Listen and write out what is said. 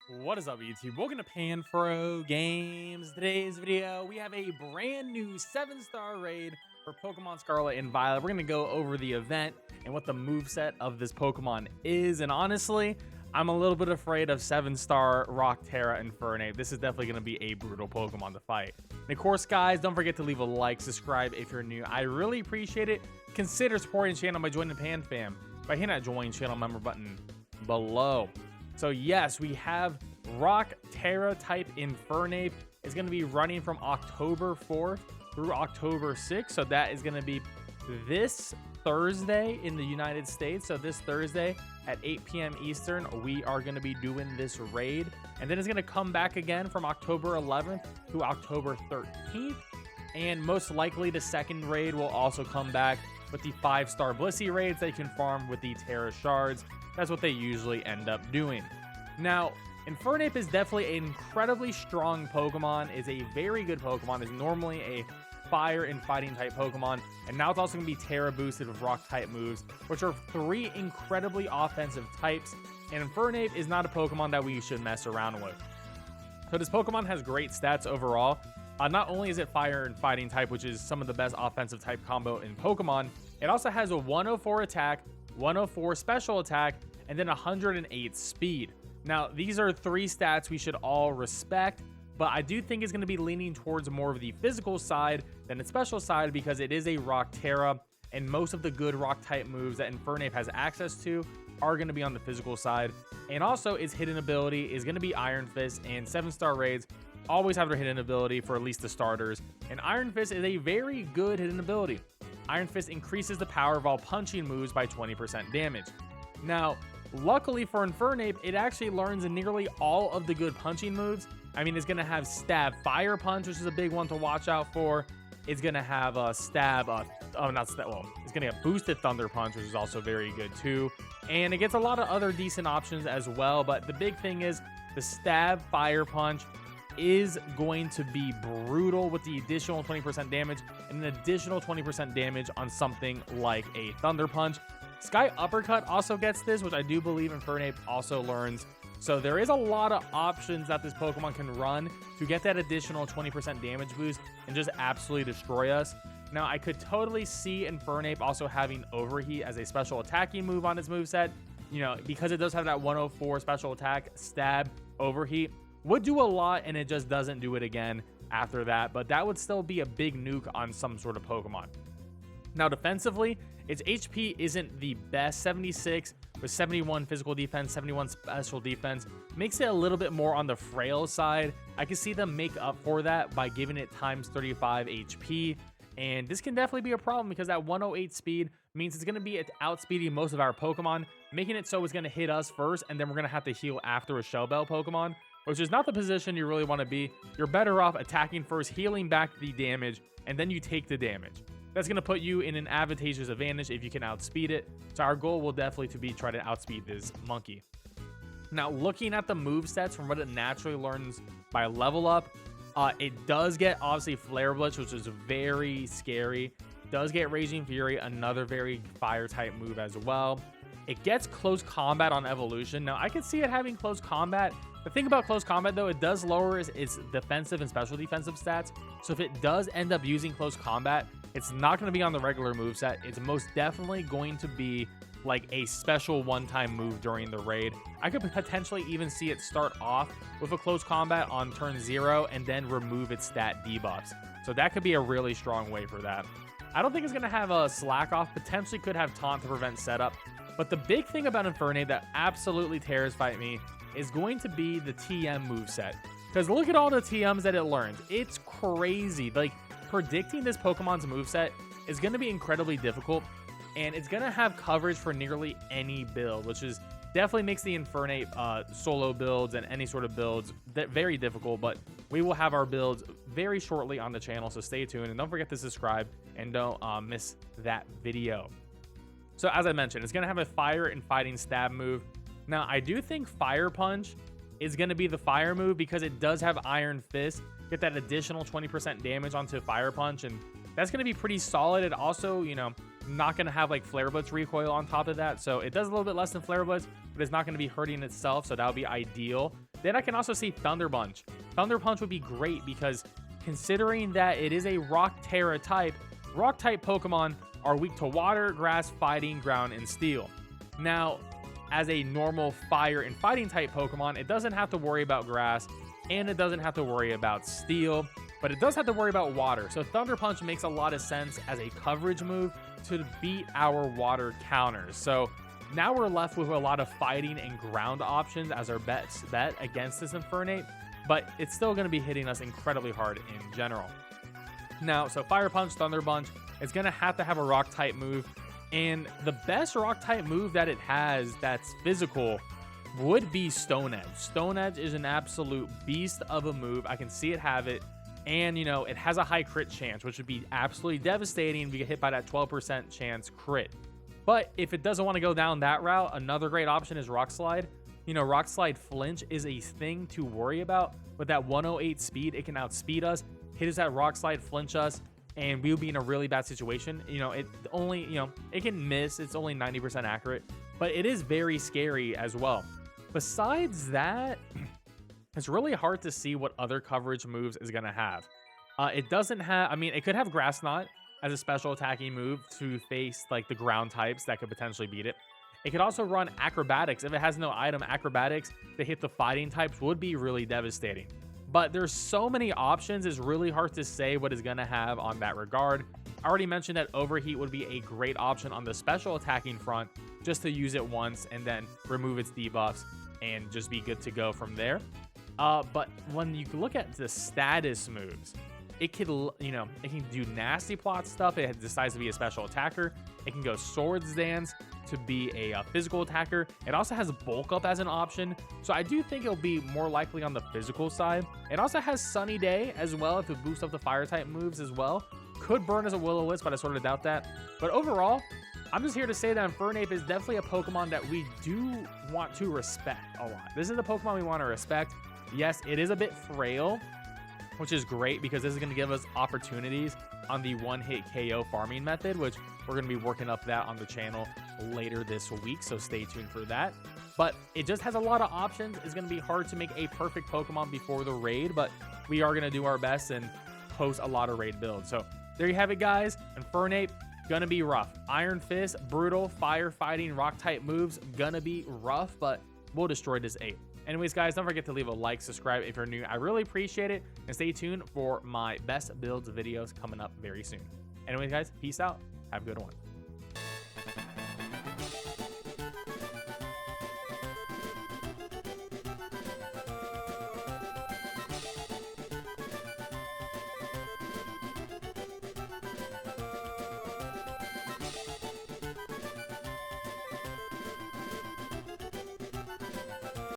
What is up, YouTube? Welcome to PanFro Games. Today's video, we have a brand new 7-star raid for Pokemon Scarlet and Violet. We're going to go over the event and what the moveset of this Pokemon is. And honestly, I'm a little bit afraid of 7-star Rock, Tera, Infernape. This is definitely going to be a brutal Pokemon to fight. And of course, guys, don't forget to leave a like, subscribe if you're new. I really appreciate it. Consider supporting the channel by joining PanFam by hitting that join channel member button below. So yes, we have Rock Tera type Infernape. Is going to be running from October 4th through October 6th. So that is going to be this Thursday in the United States. So this Thursday at 8 p.m. Eastern, we are going to be doing this raid. And then it's going to come back again from October 11th to October 13th. And most likely the second raid will also come back with the 5-star Blissey raids that you can farm with the Tera shards. That's what they usually end up doing. Now, Infernape is definitely an incredibly strong Pokemon, is a very good Pokemon, is normally a fire and fighting type Pokemon, and now it's also going to be Tera boosted with rock type moves, which are 3 incredibly offensive types, and Infernape is not a Pokemon that we should mess around with. So this Pokemon has great stats overall. Not only is it fire and fighting type, which is some of the best offensive type combo in Pokemon, it also has a 104 attack, 104 special attack, and then 108 speed. Now, these are 3 stats we should all respect, but I do think it's going to be leaning towards more of the physical side than the special side because it is a Rock Tera, and most of the good rock type moves that Infernape has access to are going to be on the physical side. And also, its hidden ability is going to be Iron Fist, and 7-star raids always have their hidden ability for at least the starters. And Iron Fist is a very good hidden ability. Iron Fist increases the power of all punching moves by 20% damage. Now, luckily for Infernape, it actually learns nearly all of the good punching moves. I mean, it's going to have Stab Fire Punch, which is a big one to watch out for. It's going to have a Stab, it's going to get Boosted Thunder Punch, which is also very good too. And it gets a lot of other decent options as well. But the big thing is the Stab Fire Punch is going to be brutal with the additional 20% damage and an additional 20% damage on something like a Thunder Punch. Sky Uppercut also gets this, which I do believe Infernape also learns. So there is a lot of options that this Pokemon can run to get that additional 20% damage boost and just absolutely destroy us. Now, I could totally see Infernape also having Overheat as a special attacking move on its moveset. You know, because it does have that 104 special attack, Stab, Overheat would do a lot, and it just doesn't do it again after that. But that would still be a big nuke on some sort of Pokemon. Now, defensively, its HP isn't the best. 76 with 71 physical defense, 71 special defense makes it a little bit more on the frail side. I can see them make up for that by giving it times 35 HP. And this can definitely be a problem because that 108 speed means it's going to be outspeeding most of our Pokemon, making it so it's going to hit us first, and then we're going to have to heal after a Shell Bell Pokemon, which is not the position you really want to be. You're better off attacking first, healing back the damage, and then you take the damage. That's going to put you in an advantageous advantage if you can outspeed it. So our goal will definitely to be try to outspeed this monkey. Now, looking at the movesets from what it naturally learns by level up, it does get obviously Flare Blitz, which is very scary. It does get Raging Fury, another very fire type move as well. It gets Close Combat on evolution. Now, I could see it having Close Combat. The thing about Close Combat, though, it does lower its defensive and special defensive stats. So if it does end up using Close Combat, it's not going to be on the regular moveset. It's most definitely going to be like a special one-time move during the raid. I could potentially even see it start off with a Close Combat on turn 0 and then remove its stat debuffs. So that could be a really strong way for that. I don't think it's going to have a Slack Off. Potentially could have Taunt to prevent setup. But the big thing about Infernape that absolutely terrifies me is going to be the TM moveset. Because look at all the TMs that it learns. It's crazy. Like, predicting this Pokemon's moveset is going to be incredibly difficult. And it's going to have coverage for nearly any build, which is definitely makes the Infernape solo builds and any sort of builds very difficult. But we will have our builds very shortly on the channel, so stay tuned. And don't forget to subscribe and don't miss that video. So as I mentioned, it's going to have a fire and fighting stab move. Now, I do think Fire Punch is going to be the fire move because it does have Iron Fist. Get that additional 20% damage onto Fire Punch, and that's going to be pretty solid. It also, you know, not going to have like Flare Blitz recoil on top of that. So it does a little bit less than Flare Blitz, but it's not going to be hurting itself. So that would be ideal. Then I can also see Thunder Punch. Thunder Punch would be great because considering that it is a Rock Tera type, Rock type Pokemon are weak to water, grass, fighting, ground, and steel. Now, as a normal fire and fighting type Pokemon, it doesn't have to worry about grass and it doesn't have to worry about steel, but it does have to worry about water. So Thunder Punch makes a lot of sense as a coverage move to beat our water counters. So now we're left with a lot of fighting and ground options as our bet against this Infernape, but it's still going to be hitting us incredibly hard in general. Now, so Fire Punch, Thunder Punch, it's going to have a rock type move, and the best rock type move that it has that's physical would be Stone Edge. Stone Edge is an absolute beast of a move. I can see it have it, and you know, it has a high crit chance, which would be absolutely devastating if you get hit by that 12% chance crit. But if it doesn't want to go down that route, another great option is Rock Slide. You know, Rock Slide flinch is a thing to worry about. With that 108 speed, it can outspeed us, hit us at Rock Slide, flinch us, and we'll be in a really bad situation. You know, it only, you know, it can miss. It's only 90% accurate, but it is very scary as well. Besides that, it's really hard to see what other coverage moves is going to have. It doesn't have, I mean, it could have Grass Knot as a special attacking move to face like the ground types that could potentially beat it. It could also run Acrobatics. If it has no item, Acrobatics to hit the fighting types would be really devastating. But there's so many options, it's really hard to say what it's going to have on that regard. I already mentioned that Overheat would be a great option on the special attacking front, just to use it once and then remove its debuffs and just be good to go from there. But when you look at the status moves, it could, you know, it can do Nasty Plot stuff. It decides to be a special attacker. It can go Swords Dance to be a physical attacker. It also has Bulk Up as an option, so I do think it'll be more likely on the physical side. It also has Sunny Day as well if it boosts up the fire type moves as well. Could burn as a Will-O-Wisp, but I sort of doubt that. But overall, I'm just here to say that Infernape is definitely a Pokemon that we do want to respect a lot. This is the Pokemon we want to respect. Yes, it is a bit frail, which is great because this is going to give us opportunities on the one-hit KO farming method, which we're going to be working up that on the channel later this week, so stay tuned for that. But it just has a lot of options. It's going to be hard to make a perfect Pokemon before the raid, but we are going to do our best and post a lot of raid builds. So there you have it, guys. Infernape, gonna be rough. Iron Fist, brutal, fire fighting, rock type moves, gonna be rough, but we'll destroy this ape. Anyways, guys, don't forget to leave a like, subscribe if you're new. I really appreciate it, and stay tuned for my best builds videos coming up very soon. Anyways, guys, peace out. Have a good one.